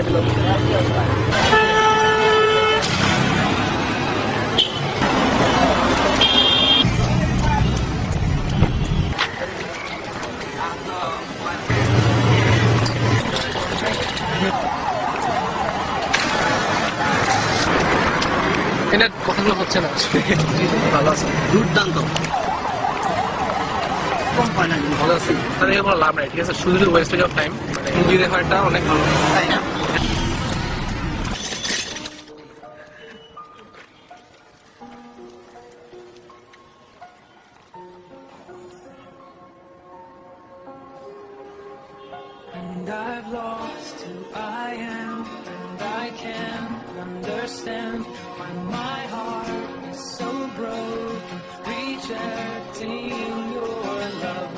দিল। এটা কথাগুলো হচ্ছে না, ভালো আছে, দুর্দান্ত ভালো আছে, তাহলে কোনো লাভ নাই, ঠিক আছে, শুধু ওয়েস্টেজ অফ টাইম, মানে মুভি দেখাটা অনেক ভালো, তাই না? And I've lost who I am, and I can't understand why my heart is so broken, rejecting your love